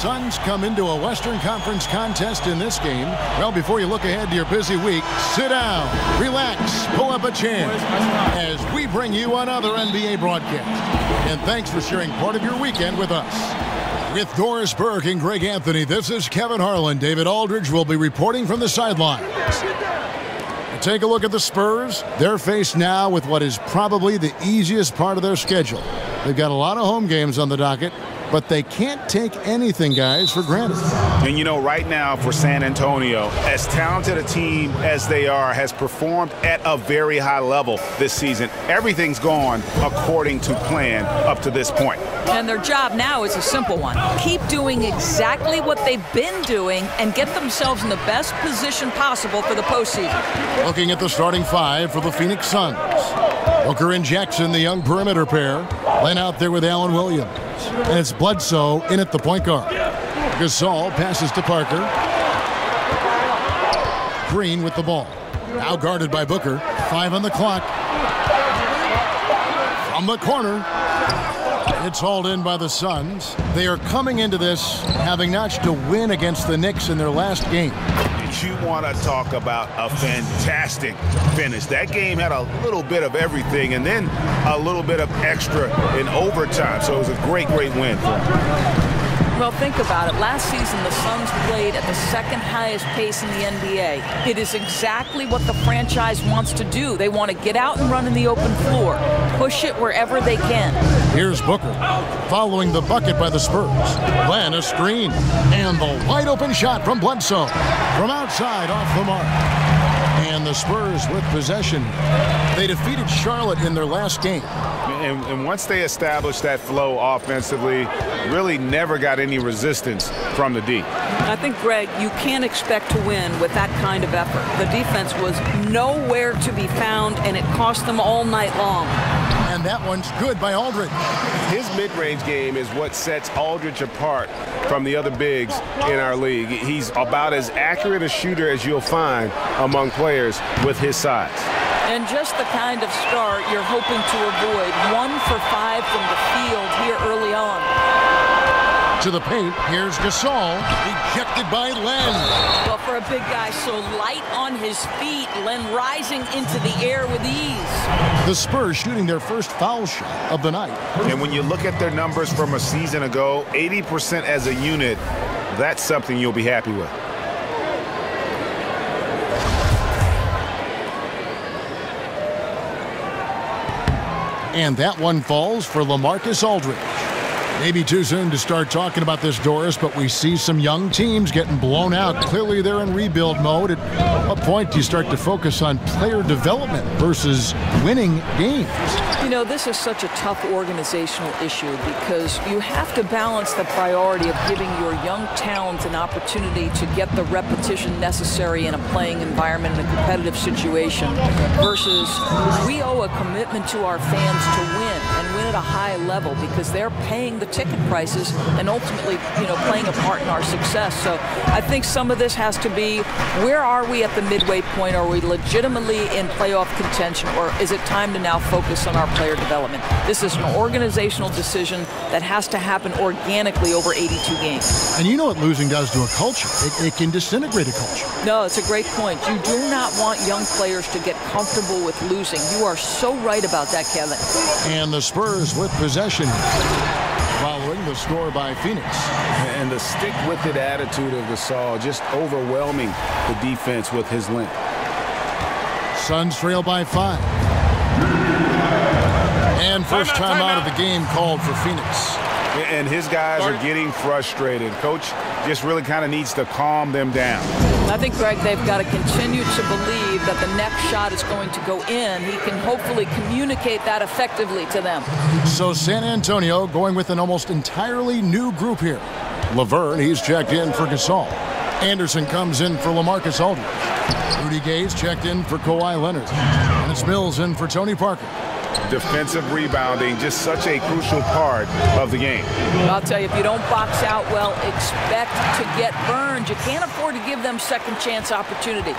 Suns come into a Western Conference contest in this game. Well, before you look ahead to your busy week, sit down, relax, pull up a chair as we bring you another NBA broadcast. And thanks for sharing part of your weekend with us. With Doris Burke and Greg Anthony, this is Kevin Harlan. David Aldridge will be reporting from the sidelines. Take a look at the Spurs. They're faced now with what is probably the easiest part of their schedule. They've got a lot of home games on the docket, but they can't take anything, guys, for granted. And, you know, right now for San Antonio, as talented a team as they are, has performed at a very high level this season. Everything's gone according to plan up to this point. And their job now is a simple one. Keep doing exactly what they've been doing and get themselves in the best position possible for the postseason. Looking at the starting five for the Phoenix Suns. Booker and Jackson, the young perimeter pair. Len out there with Allen Williams. And it's Bledsoe in at the point guard. Gasol passes to Parker. Green with the ball. Now guarded by Booker. 5 on the clock. From the corner. It's hauled in by the Suns. They are coming into this having notched a win against the Knicks in their last game. You want to talk about a fantastic finish. That game had a little bit of everything and then a little bit of extra in overtime. So it was a great, great win for them. Well, think about it. Last season, the Suns played at the second highest pace in the NBA. It is exactly what the franchise wants to do. They want to get out and run in the open floor, push it wherever they can. Here's Booker, following the bucket by the Spurs. Then a screen, and the wide open shot from Bledsoe. From outside, off the mark. And the Spurs with possession. They defeated Charlotte in their last game. And once they established that flow offensively, really never got any resistance from the D. I think, Greg, you can't expect to win with that kind of effort. The defense was nowhere to be found, and it cost them all night long. And that one's good by Aldridge. His mid-range game is what sets Aldridge apart from the other bigs in our league. He's about as accurate a shooter as you'll find among players with his size. And just the kind of start you're hoping to avoid. 1 for 5 from the field here early on. To the paint, here's Gasol, ejected by Len. Well, for a big guy so light on his feet, Len rising into the air with ease. The Spurs shooting their first foul shot of the night. And when you look at their numbers from a season ago, 80% as a unit, that's something you'll be happy with. And that one falls for LaMarcus Aldridge. Maybe too soon to start talking about this, Doris, but we see some young teams getting blown out. Clearly they're in rebuild mode. At what point do you start to focus on player development versus winning games? You know, this is such a tough organizational issue because you have to balance the priority of giving your young talent an opportunity to get the repetition necessary in a playing environment in a competitive situation versus we owe a commitment to our fans to win and win at a high level because they're paying the ticket prices and ultimately, you know, playing a part in our success. So I think some of this has to be, where are we at the midway point? Are we legitimately in playoff contention, or is it time to now focus on our player development? This is an organizational decision that has to happen organically over 82 games. And you know what losing does to a culture. It can disintegrate a culture. No, it's a great point. You do not want young players to get comfortable with losing. You are so right about that, Kevin. And the Spurs with possession following the score by Phoenix. And the stick-with-it attitude of Gasol, just overwhelming the defense with his length. Suns trail by 5. And first time out of the game called for Phoenix. And his guys are getting frustrated. Coach just really kind of needs to calm them down. I think, Greg, they've got to continue to believe that the next shot is going to go in. He can hopefully communicate that effectively to them. So San Antonio going with an almost entirely new group here. Laverne, he's checked in for Gasol. Anderson comes in for LaMarcus Aldridge. Rudy Gay's checked in for Kawhi Leonard. And it's Mills in for Tony Parker. Defensive rebounding, just such a crucial part of the game. I'll tell you, if you don't box out well, expect to get burned. You can't afford to give them second chance opportunities.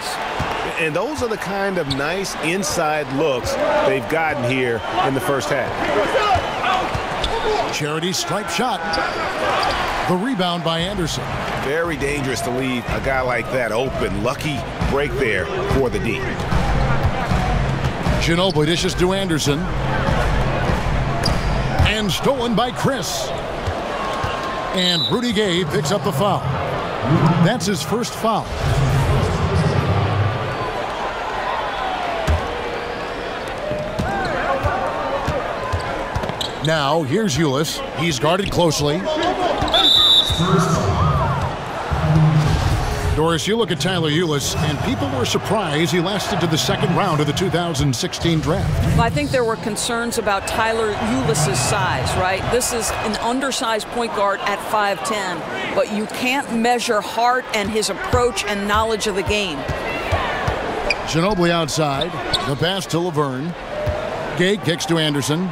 And those are the kind of nice inside looks they've gotten here in the first half. Charity stripe shot. The rebound by Anderson. Very dangerous to leave a guy like that open. Lucky break there for the D. Ginobili dishes to Anderson. And stolen by Chris. And Rudy Gay picks up the foul. That's his first foul. Now, here's Ulis. He's guarded closely. Doris, you look at Tyler Ulis, and people were surprised he lasted to the second round of the 2016 draft. Well, I think there were concerns about Tyler Ulis' size, right? This is an undersized point guard at 5'10", but you can't measure heart and his approach and knowledge of the game. Ginobili outside. The pass to Laverne. Gay kicks to Anderson.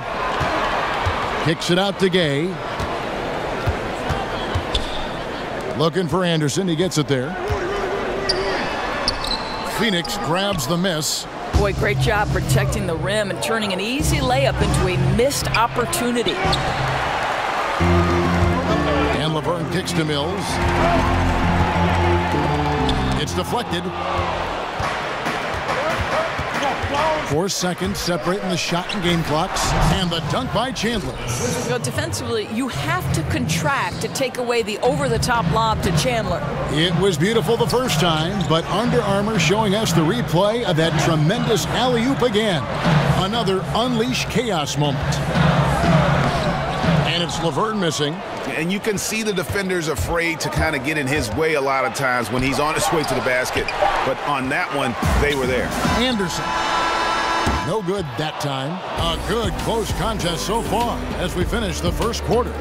Kicks it out to Gay. Looking for Anderson. He gets it there. Phoenix grabs the miss. Boy, great job protecting the rim and turning an easy layup into a missed opportunity. And Laverne kicks to Mills. It's deflected. 4 seconds separating the shot and game clocks. And the dunk by Chandler. So defensively, you have to contract to take away the over-the-top lob to Chandler. It was beautiful the first time, but Under Armour showing us the replay of that tremendous alley-oop again. Another unleash chaos moment. And it's Laverne missing. And you can see the defenders afraid to kind of get in his way a lot of times when he's on his way to the basket. But on that one, they were there. Anderson. No good that time. A good close contest so far as we finish the first quarter.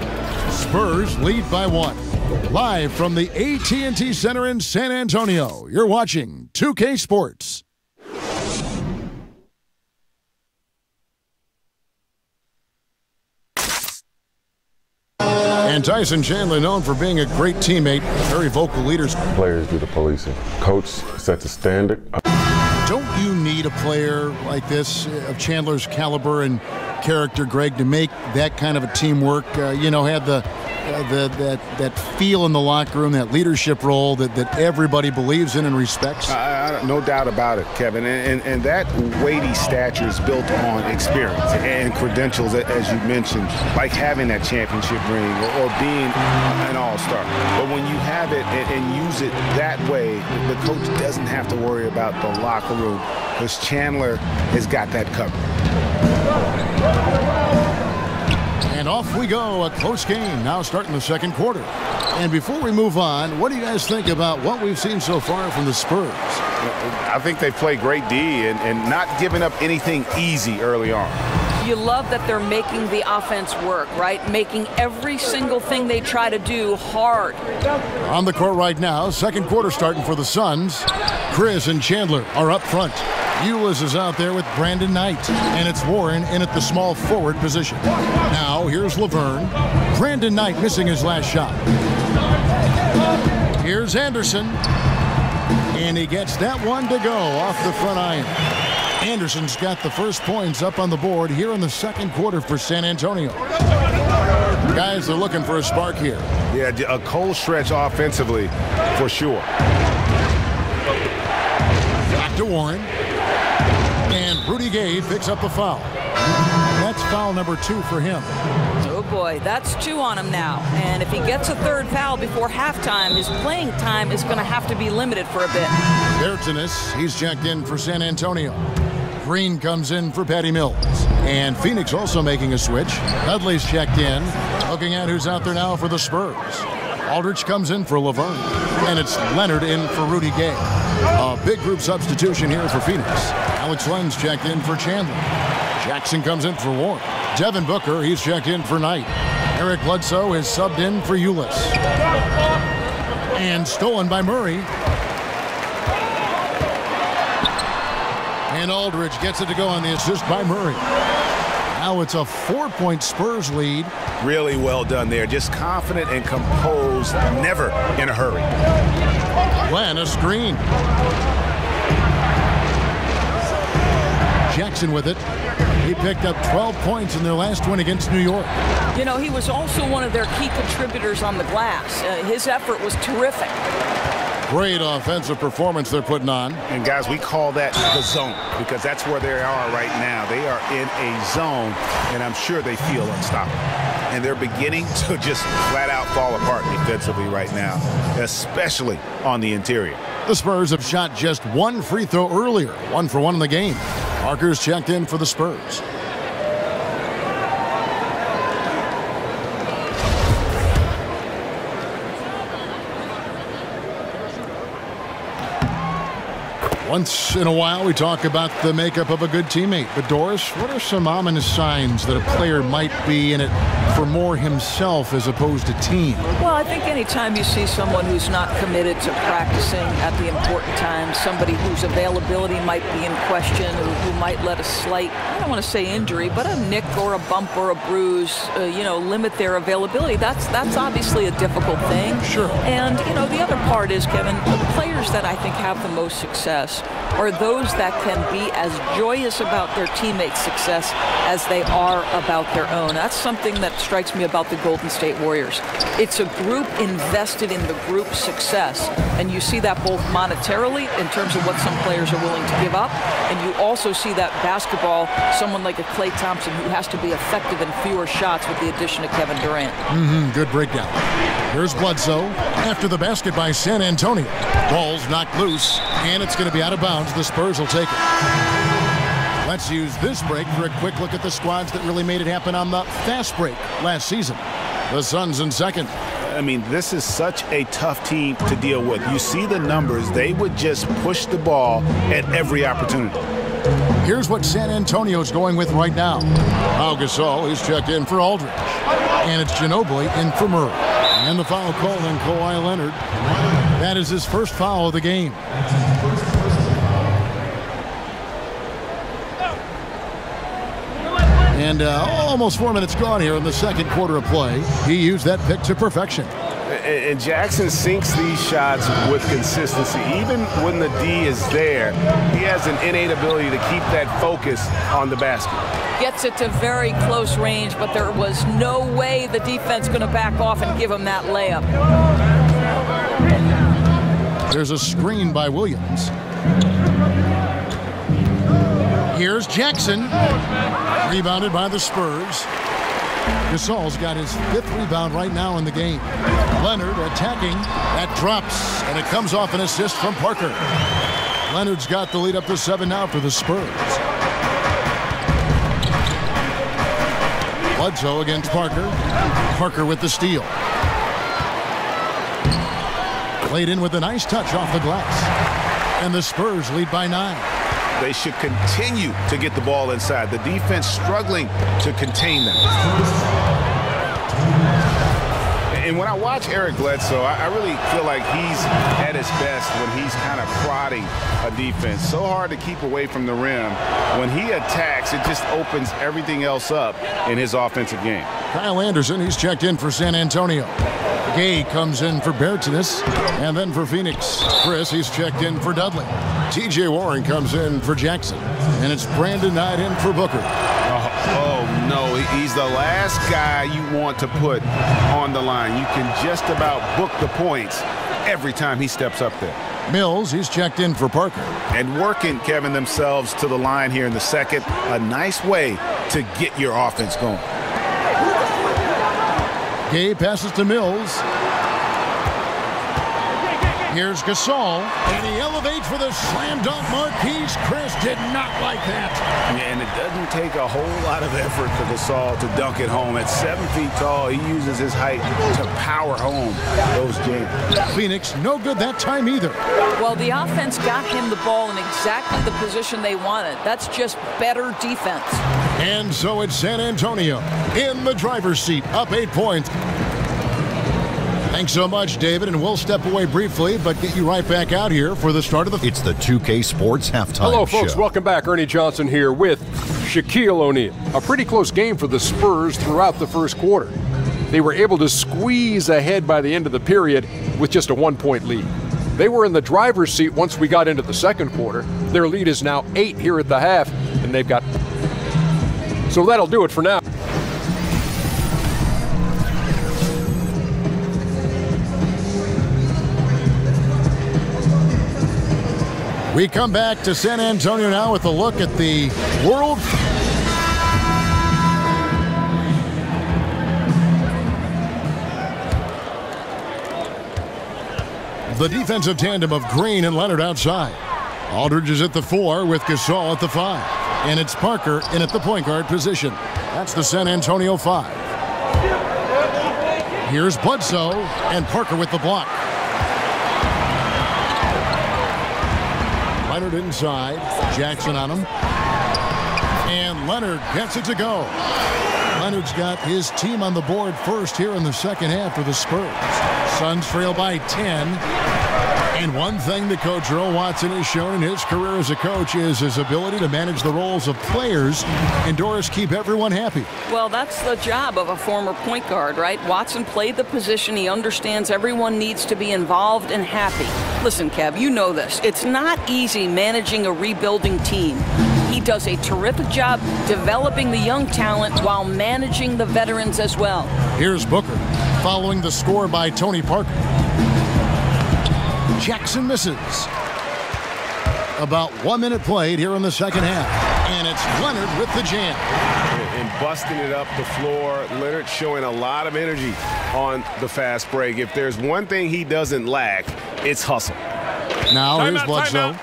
Spurs lead by 1. Live from the AT&T Center in San Antonio, you're watching 2K Sports. And Tyson Chandler, known for being a great teammate, very vocal leader. Players do the policing. Coach sets a standard. Don't you need a player like this of Chandler's caliber and character, Greg, to make that kind of a teamwork? Had that feel in the locker room, that leadership role that everybody believes in and respects. No doubt about it, Kevin. And that weighty stature is built on experience and credentials, as you mentioned, like having that championship ring or being an all-star. But when you have it and use it that way, the coach doesn't have to worry about the locker room because Chandler has got that covered. And off we go, a close game now starting the second quarter. And before we move on, what do you guys think about what we've seen so far from the Spurs? I think they play great D and not giving up anything easy early on. You love that they're making the offense work, right? Making every single thing they try to do hard. On the court right now, second quarter starting for the Suns. Chris and Chandler are up front. Ulis is out there with Brandon Knight, and it's Warren in at the small forward position. Now, here's Laverne. Brandon Knight missing his last shot. Here's Anderson, and he gets that one to go off the front iron. Anderson's got the first points up on the board here in the second quarter for San Antonio. Guys are looking for a spark here. Yeah, a cold stretch offensively for sure. Back to Warren. And Rudy Gay picks up the foul. That's foul number 2 for him. Oh boy, that's 2 on him now. And if he gets a third foul before halftime, his playing time is going to have to be limited for a bit. Bertanis, he's checked in for San Antonio. Green comes in for Patty Mills. And Phoenix also making a switch. Dudley's checked in. Looking at who's out there now for the Spurs. Aldridge comes in for Laverne. And it's Leonard in for Rudy Gay. A big group substitution here for Phoenix. Alex Len's checked in for Chandler. Jackson comes in for Warren. Devin Booker, he's checked in for Knight. Eric Bledsoe is subbed in for Ulis. And stolen by Murray. And Aldridge gets it to go on the assist by Murray. Now it's a 4-point Spurs lead. Really well done there. Just confident and composed, never in a hurry. Glenn, a screen. Jackson with it. He picked up 12 points in their last win against New York. You know, he was also one of their key contributors on the glass. His effort was terrific. Great offensive performance they're putting on. And guys, we call that the zone because that's where they are right now. They are in a zone, and I'm sure they feel unstoppable. And they're beginning to just flat out fall apart defensively right now, especially on the interior. The Spurs have shot just one free throw earlier, 1 for 1 in the game. Parker's checked in for the Spurs. Once in a while, we talk about the makeup of a good teammate. But, Doris, what are some ominous signs that a player might be in it for more himself as opposed to team? Well, I think anytime you see someone who's not committed to practicing at the important times, somebody whose availability might be in question, who might let a slight, I don't want to say injury, but a nick or a bump or a bruise, limit their availability, that's obviously a difficult thing. Sure. And, the other part is, Kevin, the players that I think have the most success are those that can be as joyous about their teammates' success as they are about their own. That's something that strikes me about the Golden State Warriors. It's a group invested in the group's success, and you see that both monetarily in terms of what some players are willing to give up, and you also see that basketball, someone like a Klay Thompson who has to be effective in fewer shots with the addition of Kevin Durant. Good breakdown. Here's Bledsoe after the basket by San Antonio. Ball's knocked loose, and it's going to be out of bounds. The Spurs will take it. Let's use this break for a quick look at the squads that really made it happen on the fast break last season. The Suns in second. I mean, this is such a tough team to deal with. You see the numbers. They would just push the ball at every opportunity. Here's what San Antonio's going with right now. Pau Gasol is checked in for Aldridge. And it's Ginobili in for Murray. And the foul called on Kawhi Leonard. That is his first foul of the game. And almost 4 minutes gone here in the second quarter of play. He used that pick to perfection. And Jackson sinks these shots with consistency. Even when the D is there, he has an innate ability to keep that focus on the basket. Gets it to very close range, but there was no way the defense going to back off and give him that layup. There's a screen by Williams. Here's Jackson. Rebounded by the Spurs. Gasol's got his 5th rebound right now in the game. Leonard attacking. That drops, and it comes off an assist from Parker. Leonard's got the lead up to 7 now for the Spurs. Bledsoe against Parker. Parker with the steal. Played in with a nice touch off the glass. And the Spurs lead by 9. They should continue to get the ball inside. The defense struggling to contain them. And when I watch Eric Bledsoe, I really feel like he's at his best when he's kind of prodding a defense. So hard to keep away from the rim. When he attacks, it just opens everything else up in his offensive game. Kyle Anderson, he's checked in for San Antonio. Gay comes in for Bertans, and then for Phoenix. Chris, he's checked in for Dudley. T.J. Warren comes in for Jackson, and it's Brandon Knight in for Booker. Oh, no, he's the last guy you want to put on the line. You can just about book the points every time he steps up there. Mills, he's checked in for Parker. And working, Kevin, themselves to the line here in the second. A nice way to get your offense going. Gay passes to Mills. Here's Gasol, and he elevates for the slam dunk. Marquise Chris did not like that. Yeah, and it doesn't take a whole lot of effort for Gasol to dunk it home. At 7 feet tall, he uses his height to power home those jams. Phoenix, no good that time either. Well, the offense got him the ball in exactly the position they wanted. That's just better defense. And so it's San Antonio in the driver's seat, up 8 points. Thanks so much, David, and we'll step away briefly, but get you right back out here for the start of the... It's the 2K Sports Halftime Show. Hello, folks. Welcome back. Ernie Johnson here with Shaquille O'Neal. A pretty close game for the Spurs throughout the first quarter. They were able to squeeze ahead by the end of the period with just a 1-point lead. They were in the driver's seat once we got into the second quarter. Their lead is now 8 here at the half, and they've got So that'll do it for now. We come back to San Antonio now with a look at the world. The defensive tandem of Green and Leonard outside. Aldridge is at the 4 with Gasol at the 5. And it's Parker in at the point guard position. That's the San Antonio 5. Here's Bledsoe and Parker with the block. Leonard inside. Jackson on him. And Leonard gets it to go. Leonard's got his team on the board first here in the second half for the Spurs. Suns trail by 10. And one thing that Coach Earl Watson has shown in his career as a coach is his ability to manage the roles of players and, Doris, keep everyone happy. Well, that's the job of a former point guard, right? Watson played the position. He understands everyone needs to be involved and happy. Listen, Kev, you know this. It's not easy managing a rebuilding team. He does a terrific job developing the young talent while managing the veterans as well. Here's Booker following the score by Tony Parker. Jackson misses. About 1 minute played here in the second half. And it's Leonard with the jam. And busting it up the floor. Leonard showing a lot of energy on the fast break. If there's one thing he doesn't lack, it's hustle. Now here's Bledsoe.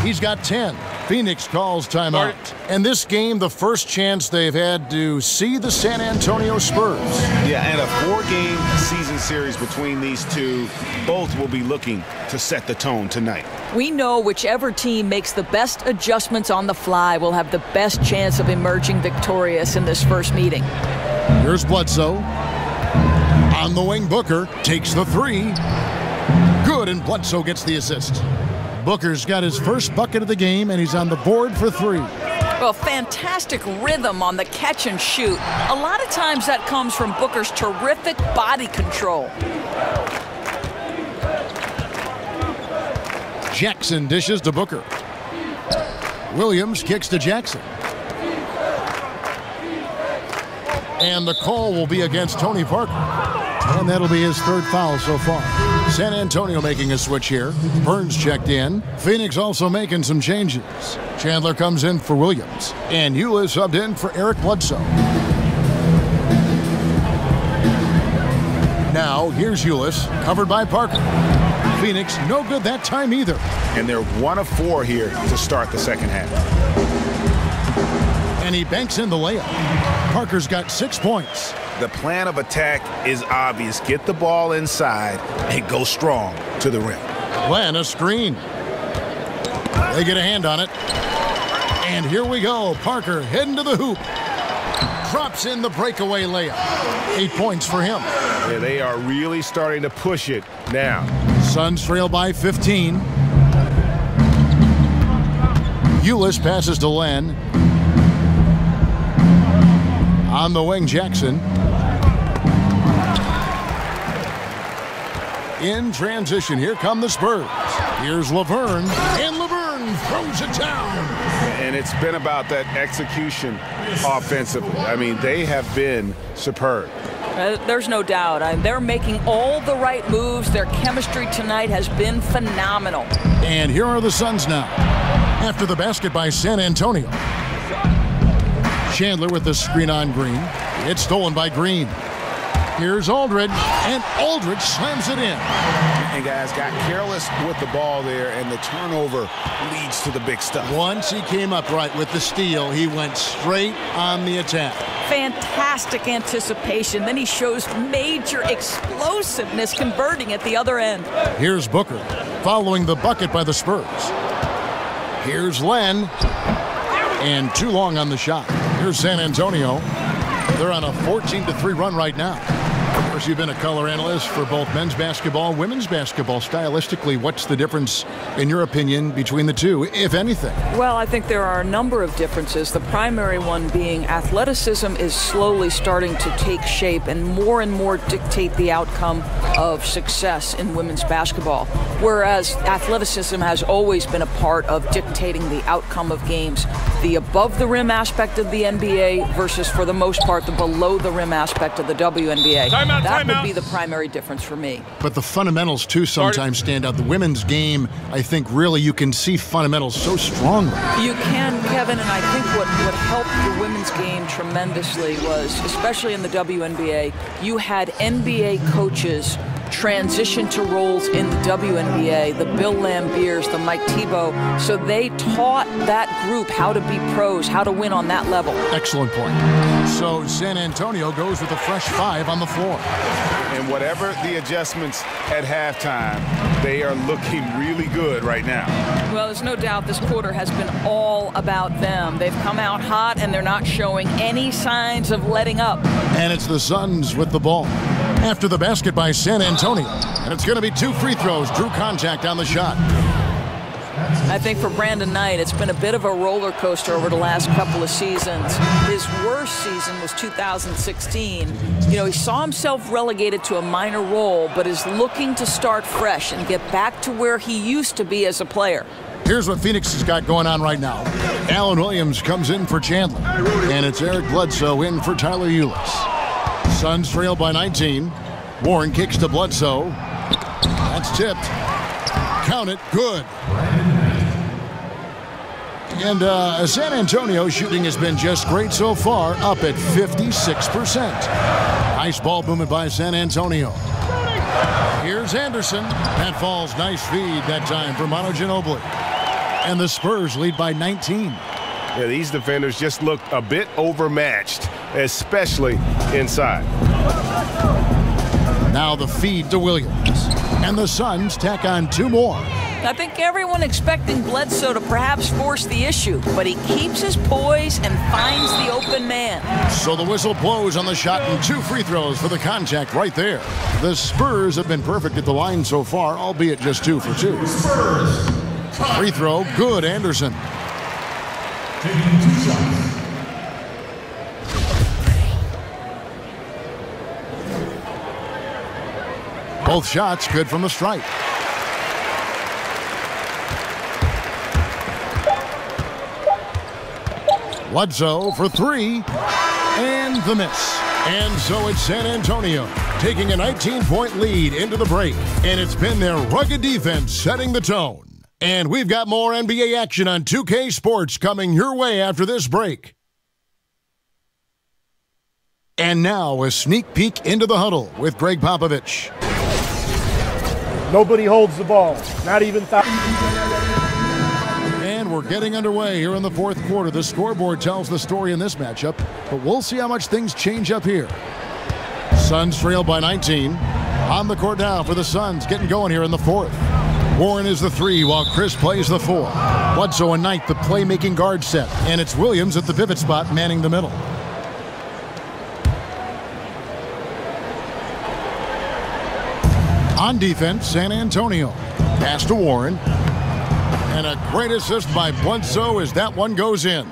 He's got 10. Phoenix calls timeout. And this game, the first chance they've had to see the San Antonio Spurs. Yeah, and a 4-game season series between these two. Both will be looking to set the tone tonight. We know whichever team makes the best adjustments on the fly will have the best chance of emerging victorious in this first meeting. Here's Bledsoe. On the wing, Booker takes the 3. Good, and Bledsoe gets the assist. Booker's got his first bucket of the game, and he's on the board for 3. Well, fantastic rhythm on the catch and shoot. A lot of times that comes from Booker's terrific body control. Jackson dishes to Booker. Williams kicks to Jackson. And the call will be against Tony Parker. And that'll be his 3rd foul so far. San Antonio making a switch here. Burns checked in. Phoenix also making some changes. Chandler comes in for Williams. And Ulis subbed in for Eric Bledsoe. Now, here's Ulis, covered by Parker. Phoenix, no good that time either. And they're 1 of 4 here to start the second half. And he banks in the layup. Parker's got 6 points. The plan of attack is obvious. Get the ball inside and go strong to the rim. Glenn, a screen. They get a hand on it. And here we go. Parker heading to the hoop. Drops in the breakaway layup. 8 points for him. Yeah, they are really starting to push it now. Suns trail by 15. Ulis passes to Len. On the wing, Jackson. In transition, here come the Spurs. Here's Laverne, and Laverne throws it down. And it's been about that execution offensively. I mean, they have been superb. There's no doubt. They're making all the right moves. Their chemistry tonight has been phenomenal. And here are the Suns now. After the basket by San Antonio. Chandler with the screen on Green. It's stolen by Green. Here's Aldridge, and Aldridge slams it in. And guys got careless with the ball there, and the turnover leads to the big stuff. Once he came up right with the steal, he went straight on the attack. Fantastic anticipation. Then he shows major explosiveness converting at the other end. Here's Booker following the bucket by the Spurs. Here's Len, and too long on the shot. Here's San Antonio. They're on a 14-3 run right now. Of course, you've been a color analyst for both men's basketball and women's basketball. Stylistically, what's the difference, in your opinion, between the two, if anything? Well, I think there are a number of differences. The primary one being athleticism is slowly starting to take shape and more dictate the outcome of success in women's basketball, whereas athleticism has always been a part of dictating the outcome of games. the above-the-rim aspect of the NBA versus, for the most part, the below-the-rim aspect of the WNBA. That would be the primary difference for me. But the fundamentals, too, sometimes stand out. The women's game, I think, really, you can see fundamentals so strongly. You can, Kevin, and I think what helped the women's game tremendously was, especially in the WNBA, you had NBA coaches transition to roles in the WNBA, the Bill Lambiers, the Mike Thibault, so they taught that group how to be pros, how to win on that level. Excellent point. So San Antonio goes with a fresh 5 on the floor. And whatever the adjustments at halftime, they are looking really good right now. Well, there's no doubt this quarter has been all about them. They've come out hot, and they're not showing any signs of letting up. And it's the Suns with the ball. After the basket by San Antonio. And it's going to be 2 free throws. Drew contact on the shot. I think for Brandon Knight, it's been a bit of a roller coaster over the last couple of seasons. His worst season was 2016. You know, he saw himself relegated to a minor role, but is looking to start fresh and get back to where he used to be as a player. Here's what Phoenix has got going on right now. Allen Williams comes in for Chandler. And it's Eric Bledsoe in for Tyler Ulis. Suns trail by 19. Warren kicks to Bledsoe. That's tipped. Count it. Good. And San Antonio shooting has been just great so far, up at 56%. Nice ball movement by San Antonio. Here's Anderson. That falls. Nice feed that time for Manu Ginobili. And the Spurs lead by 19. Yeah, these defenders just looked a bit overmatched, especially inside. Now the feed to Williams. And the Suns tack on 2 more. I think everyone expecting Bledsoe to perhaps force the issue, but he keeps his poise and finds the open man. So the whistle blows on the shot and 2 free throws for the contact right there. The Spurs have been perfect at the line so far, albeit just 2 for 2. Free throw, good, Anderson. Both shots good from the stripe. Bledsoe for 3, and the miss. And so it's San Antonio taking a 19-point lead into the break, and it's been their rugged defense setting the tone. And we've got more NBA action on 2K Sports coming your way after this break. And now a sneak peek into the huddle with Greg Popovich. Nobody holds the ball, not even And we're getting underway here in the 4th quarter. The scoreboard tells the story in this matchup, but we'll see how much things change up here. Suns trail by 19. On the court now for the Suns, getting going here in the 4th. Warren is the 3 while Chris plays the 4. Bledsoe and Knight the playmaking guard set, and it's Williams at the pivot spot manning the middle. On defense, San Antonio. Pass to Warren. And a great assist by Bledsoe as that one goes in.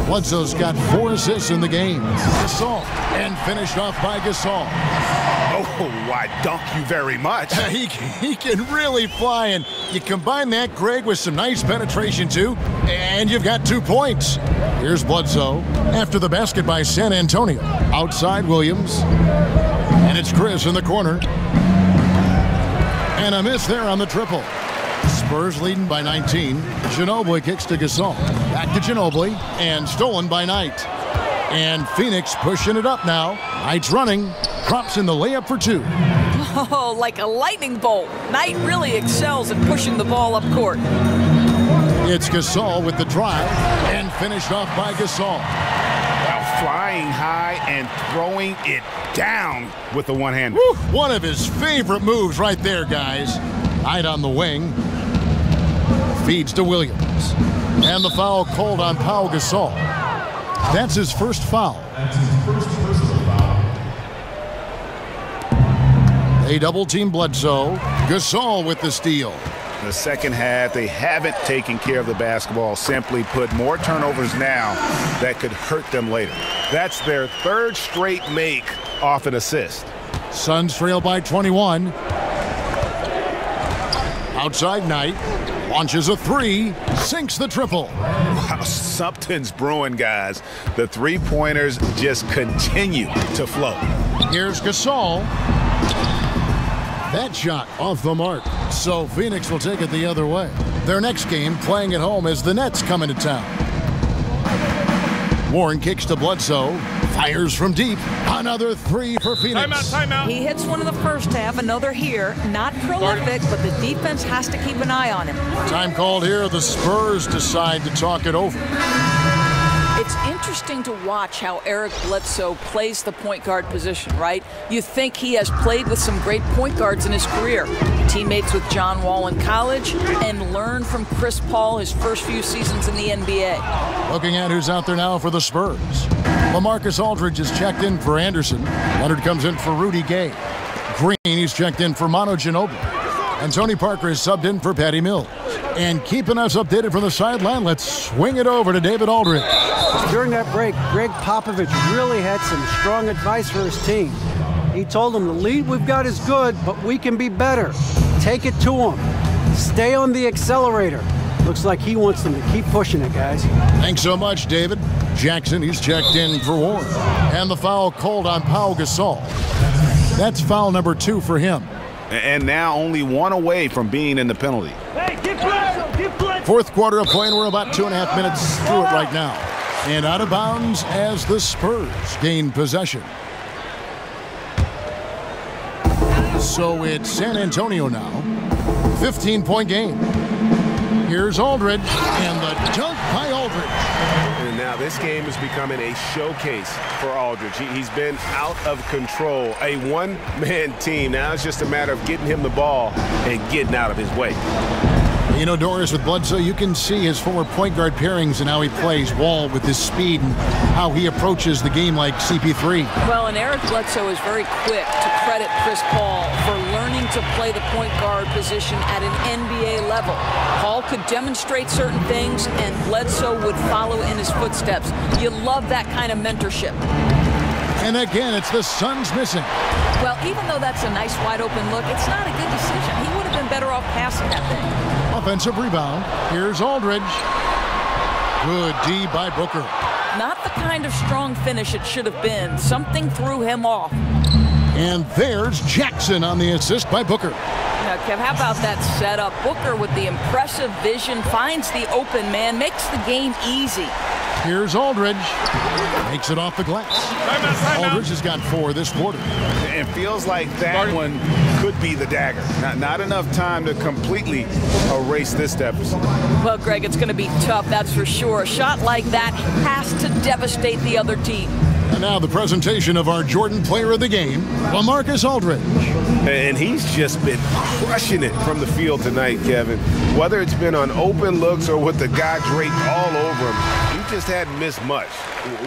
Bledsoe's got 4 assists in the game. Gasol. And finished off by Gasol. Oh, I dunk you very much. He can really fly, and you combine that, Greg, with some nice penetration, too, and you've got 2 points. Here's Bledsoe after the basket by San Antonio. Outside Williams. And it's Chris in the corner. And a miss there on the triple. Spurs leading by 19. Ginobili kicks to Gasol. Back to Ginobili, and stolen by Knight. And Phoenix pushing it up now. Knight's running. Props in the layup for 2. Oh, like a lightning bolt. Knight really excels at pushing the ball up court. It's Gasol with the drive, and finished off by Gasol. Wow, flying high and throwing it down with the one-hander. One of his favorite moves right there, guys. Knight on the wing. Feeds to Williams. And the foul called on Pau Gasol. That's his first foul. They double-team Bledsoe. Gasol with the steal. In the second half, they haven't taken care of the basketball. Simply put, more turnovers now that could hurt them later. That's their 3rd straight make off an assist. Suns trail by 21. Outside Knight. Launches a three, sinks the triple. Wow, something's brewing, guys. The three-pointers just continue to flow. Here's Gasol. That shot off the mark. So Phoenix will take it the other way. Their next game playing at home as the Nets come into town. Warren kicks to Bledsoe. Fires from deep. Another three for Phoenix. Timeout. He hits one in the first half, another here. Not prolific, but the defense has to keep an eye on him. Time called here. The Spurs decide to talk it over. It's interesting to watch how Eric Bledsoe plays the point guard position, right? You think he has played with some great point guards in his career. Teammates with John Wall in college and learned from Chris Paul his first few seasons in the NBA. Looking at who's out there now for the Spurs. LaMarcus Aldridge is checked in for Anderson. Leonard comes in for Rudy Gay. Green, he's checked in for Manu Ginobili. And Tony Parker is subbed in for Patty Mills. And keeping us updated from the sideline, let's swing it over to David Aldridge. During that break, Greg Popovich really had some strong advice for his team. He told them the lead we've got is good, but we can be better. Take it to them. Stay on the accelerator. Looks like he wants them to keep pushing it, guys. Thanks so much, David. Jackson, he's checked in for Warren. And the foul called on Pau Gasol. That's foul number 2 for him. And now only one away from being in the penalty. Hey, get Bledsoe. Fourth quarter of play, and we're about 2.5 minutes through it right now. And out of bounds as the Spurs gain possession. So it's San Antonio now. 15-point game. Here's Aldridge, and the dunk by Aldridge. And now this game is becoming a showcase for Aldridge. He's been out of control. A one-man team. Now it's just a matter of getting him the ball and getting out of his way. You know, Doris, with Bledsoe, you can see his former point guard pairings and how he plays. Wall with his speed and how he approaches the game like CP3. Well, and Eric Bledsoe is very quick to credit Chris Paul for learning to play the point guard position at an NBA level. Paul could demonstrate certain things, and Bledsoe would follow in his footsteps. You love that kind of mentorship. And again, it's the Suns missing. Well, even though that's a nice wide-open look, it's not a good decision. He would have been better off passing that thing. Offensive rebound. Here's Aldridge. Good D by Booker. Not the kind of strong finish it should have been. Something threw him off. And there's Jackson on the assist by Booker. Now, Kev, how about that setup? Booker with the impressive vision finds the open man, makes the game easy. Here's Aldridge. Makes it off the glass. Aldridge has got 4 this quarter. It feels like that one could be the dagger. Not enough time to completely erase this deficit. Well, Greg, it's going to be tough, that's for sure. A shot like that has to devastate the other team. And now the presentation of our Jordan Player of the Game, LaMarcus Aldridge. And he's just been crushing it from the field tonight, Kevin. Whether it's been on open looks or with the guy draped all over him, he just hadn't missed much.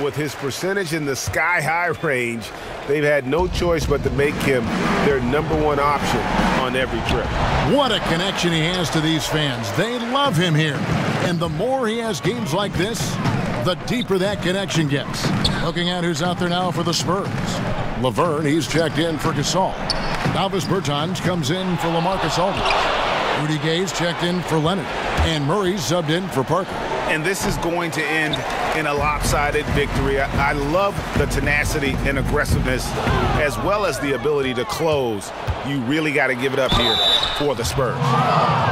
With his percentage in the sky-high range, they've had no choice but to make him their #1 option on every trip. What a connection he has to these fans. They love him here. And the more he has games like this, the deeper that connection gets. Looking at who's out there now for the Spurs. Laverne, he's checked in for Gasol. Davis Bertans comes in for LaMarcus Aldridge. Rudy Gay's checked in for Leonard. And Murray's subbed in for Parker. And this is going to end in a lopsided victory. I love the tenacity and aggressiveness as well as the ability to close. You really got to give it up here for the Spurs.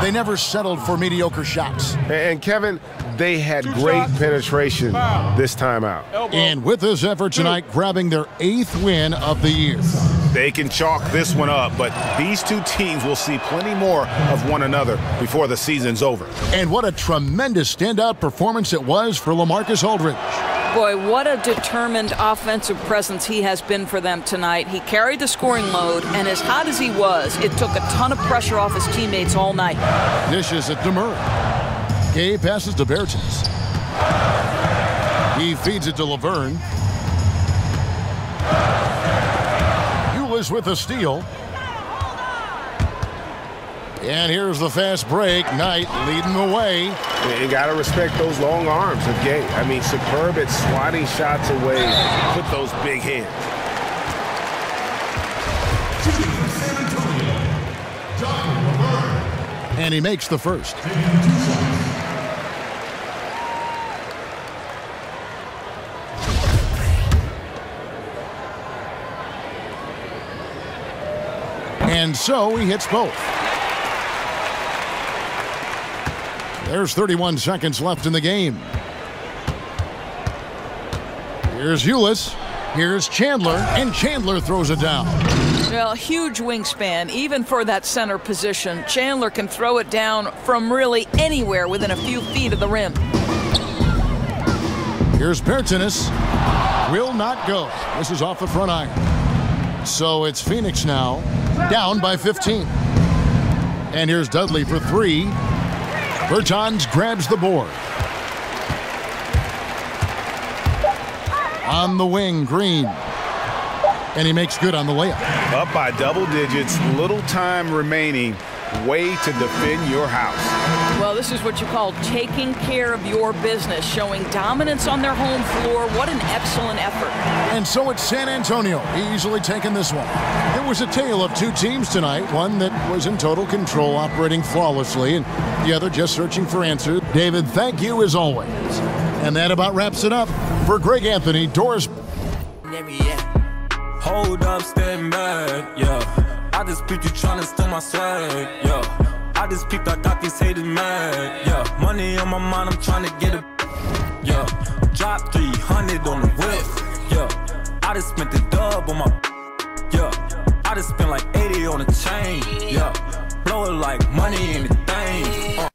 They never settled for mediocre shots. And Kevin, they had great penetration this time out. And with this effort tonight, grabbing their 8th win of the year. They can chalk this one up, but these two teams will see plenty more of one another before the season's over. And what a tremendous standout performance it was for LaMarcus Aldridge. Boy, what a determined offensive presence he has been for them tonight. He carried the scoring load, and as hot as he was, it took a ton of pressure off his teammates all night. Dishes it to Murray. Gay passes to Bertans. He feeds it to Laverne. Ulis with a steal. And here's the fast break. Knight leading the way. You got to respect those long arms of Gay. I mean, superb at swatting shots away with those big hands. And he makes the first. And so he hits both. There's 31 seconds left in the game. Here's Ulis. Here's Chandler, and Chandler throws it down. Well, huge wingspan, even for that center position. Chandler can throw it down from really anywhere within a few feet of the rim. Here's Bertanis. Will not go. This is off the front iron. So it's Phoenix now, down by 15. And here's Dudley for three. Bertans grabs the board. On the wing, Green. And he makes good on the layup. Up by double digits, little time remaining. Way to defend your house. Well, this is what you call taking care of your business, showing dominance on their home floor. What an excellent effort. And so it's San Antonio easily taking this one. It was a tale of two teams tonight, one that was in total control, operating flawlessly, and the other just searching for answers. David, thank you as always. And that about wraps it up. For Greg Anthony, Doris. Hold up, stand back, yeah. I just peeped you tryna steal my swag, yeah. I just peeped, I got these haters mad, yeah. Money on my mind, I'm tryna get it, yeah. Drop 300 on the whip, yeah. I just spent the dub on my, yeah. I just spent like 80 on the chain, yeah. Blow it like money in the thing,